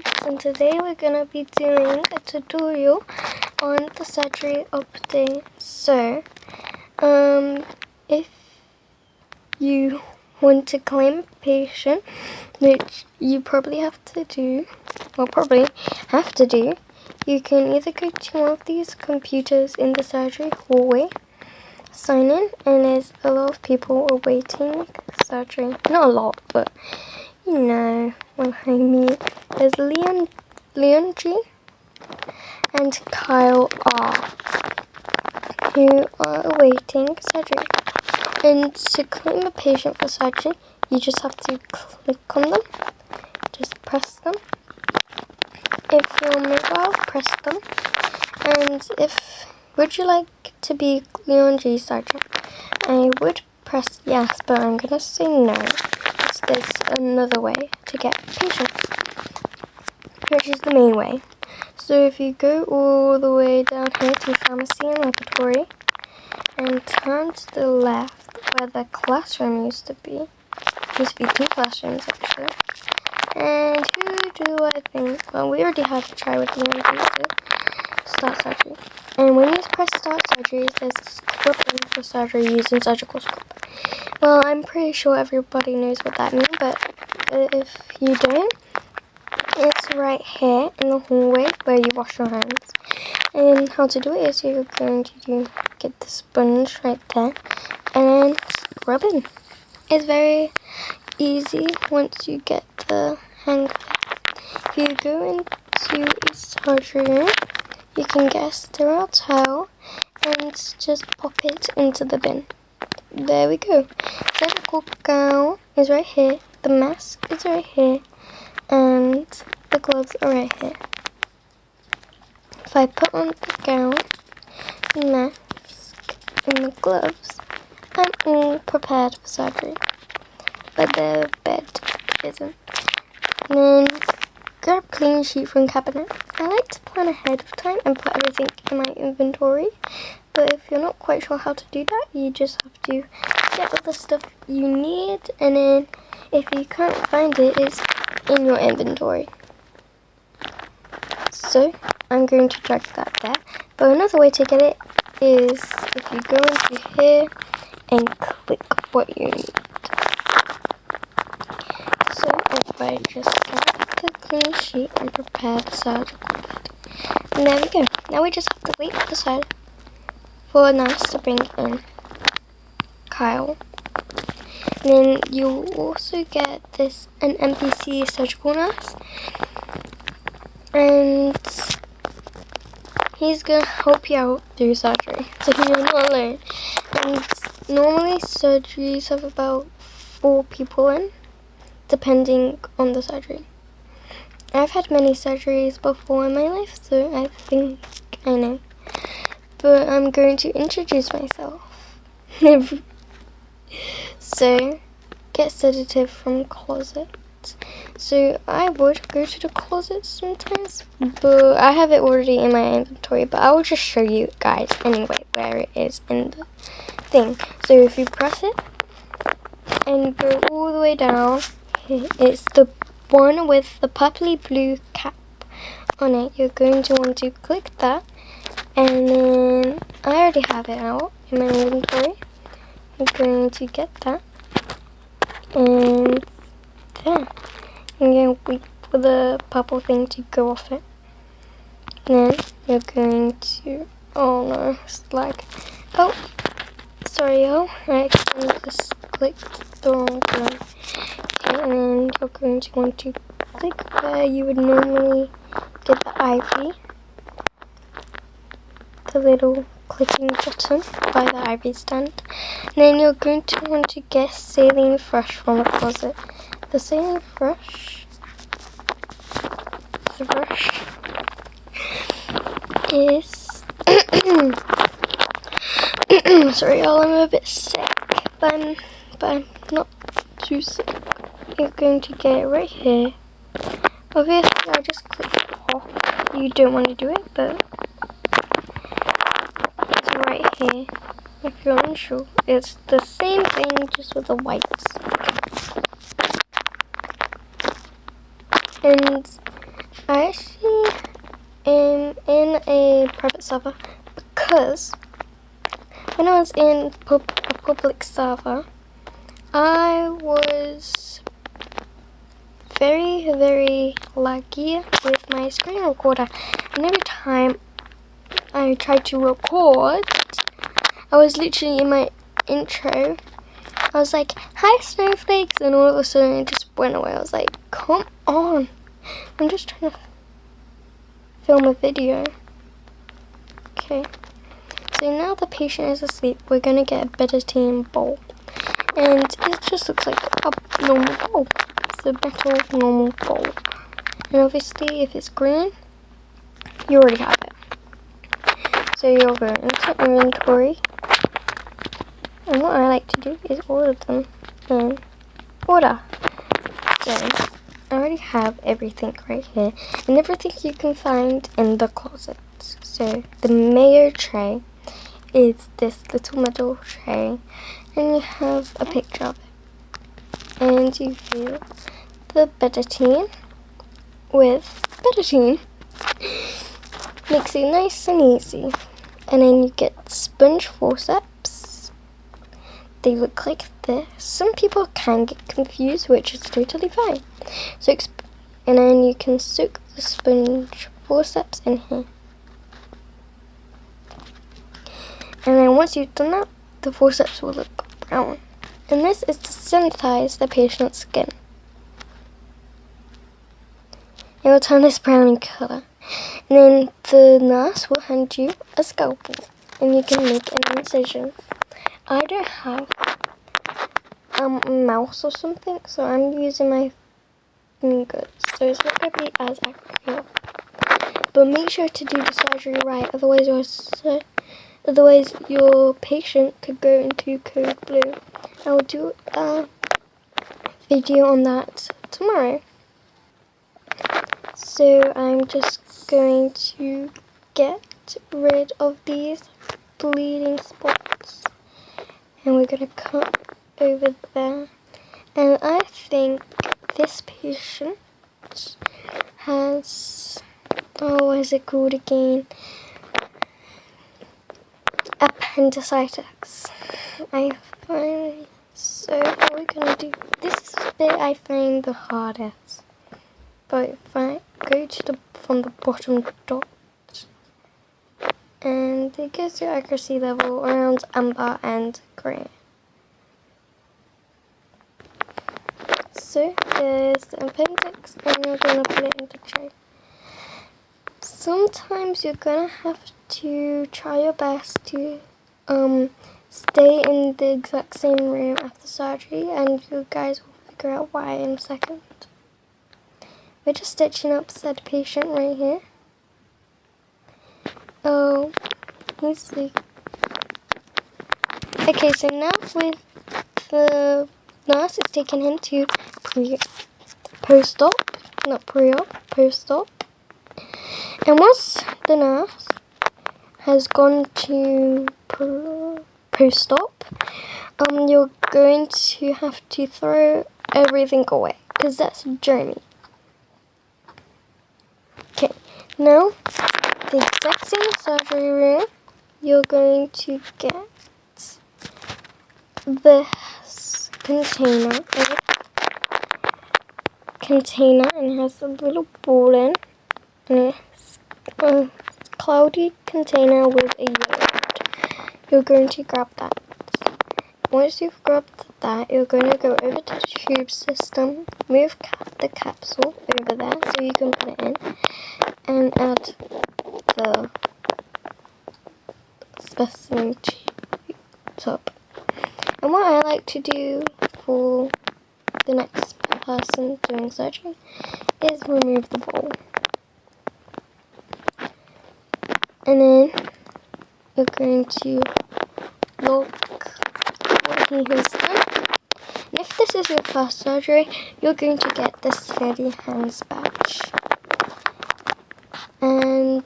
guys, and today we're gonna be doing a tutorial on the surgery update. So, if you want to claim a patient, which you probably have to do, you can either go to one of these computers in the surgery hallway, sign in, and there's a lot of people awaiting surgery. Not a lot, but you know what I mean. There's Leon G and Kyle R who are awaiting surgery. And to claim a patient for surgery, you just have to click on them. Just press them. If you're mobile, press them. And would you like to be Leon G's surgeon? I would press yes, but I'm gonna say no. There's another way to get patients, which is the main way. So if you go all the way down here to pharmacy and laboratory and turn to the left where the classroom used to be two classrooms actually. And who do I think? Well, we already have to try with the MD to start surgery. And when you press start surgery, it says scrubbing for surgery using surgical scrub. Well, I'm pretty sure everybody knows what that means, but if you don't, it's right here in the hallway where you wash your hands. And how to do it is you're going to get the sponge right there and scrub in. It's very easy once you get the hang of it. If you go into a surgery room, you can get a sterile towel and just pop it into the bin. There we go. Surgical gown is right here. The mask is right here. And the gloves are right here. If I put on the gown, the mask, and the gloves, I'm all prepared for surgery. But the bed isn't. And then grab a clean sheet from cabinet. I like to plan ahead of time and put everything in my inventory. But if you're not quite sure how to do that, you just have to get all the stuff you need, and then if you can't find it, it's in your inventory. So I'm going to drag that there. But another way to get it is if you go into here and click what you need. So if I just get the clean sheet and prepare the surgical bed. And there we go. Now we just have to wait for a nurse to bring in Kyle. And then you'll also get an NPC surgical nurse. And he's going to help you out through surgery. So you're not alone. And normally surgeries have about 4 people in, depending on the surgery. I've had many surgeries before in my life, so I think I know. But I'm going to introduce myself. So, get sedative from closet. So I would go to the closet sometimes, but I have it already in my inventory, but I will just show you guys anyway where it is in the thing. So if you press it and go all the way down, it's the one with the purpley blue cap on it. You're going to want to click that, and then I already have it out in my inventory. I'm going to get that, and there. I'm going to wait for the purple thing to go off it. Then you're going to, oh no, it's like, oh, sorry y'all, I accidentally just clicked the wrong one. Okay, and then you're going to want to click where you would normally get the IV, the little clicking button by the IV stand. And then you're going to want to get saline fresh from the closet. The saline fresh, is sorry y'all, I'm a bit sick, but I'm not too sick. You're going to get it right here. Obviously I just clicked off. You don't want to do it, but it's right here. If you're unsure, it's the same thing just with the whites. And I actually am in a private server because when I was in a public server, I was very, very laggy with my screen recorder, and every time I tried to record, I was literally in my intro, I was like, hi snowflakes, and all of a sudden it just went away. I was like, come on, I'm just trying to film a video. Okay, so now the patient is asleep, we're going to get a Betadine bowl, and it just looks like a normal bowl. It's a metal normal bowl, and obviously if it's green, you already have it. So you'll go into inventory, and what I like to do is order them in order. So I already have everything right here, and everything you can find in the closet. So the mayo tray is this little metal tray, and you have a picture of it, and you fill the Betadine with Betadine. Makes it nice and easy. And then you get sponge forceps. They look like this. Some people can get confused, which is totally fine. So, and then you can soak the sponge forceps in here. And then once you've done that, the forceps will look brown. And this is to sanitize the patient's skin. It will turn this brown in colour. And then the nurse will hand you a scalpel, and you can make an incision. I don't have a mouse or something, so I'm using my fingers, so it's not going to be as accurate. But make sure to do the surgery right, otherwise your patient could go into code blue. I will do a video on that tomorrow. So I'm just going to get rid of these bleeding spots, and we're going to cut over there. And I think this patient has, what is it called again? Appendicitis. So what we're going to do, this is the bit I find the hardest. But if I go to from the bottom dot, and it gives your accuracy level around amber and grey. So there's the appendix, and you're going to put it into tray. Sometimes you're going to have to try your best to stay in the exact same room after surgery, and you guys will figure out why in a second. We're just stitching up said patient right here. Oh, he's asleep. Okay, so now with the nurse, it's taking him to post-op, not pre-op, post-op. And once the nurse has gone to post-op, you're going to have to throw everything away, because that's germy. Okay, now the exact same surgery room, you're going to get this container, and it has a little ball in, and it's a cloudy container with a yogurt. You're going to grab that. Once you've grabbed that, you're going to go over to the tube system, move the capsule over there so you can put it in, and add the specimen top. And what I like to do for the next person doing surgery is remove the bowl. And then you're going to look what he has done. And if this is your first surgery, you're going to get the Steady Hands badge. And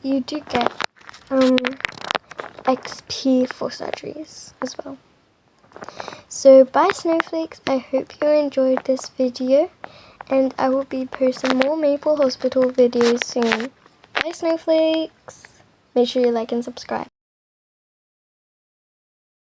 you do get XP for surgeries as well. So bye snowflakes, I hope you enjoyed this video, and I will be posting more Maple Hospital videos soon. Bye, snowflakes! Make sure you like and subscribe.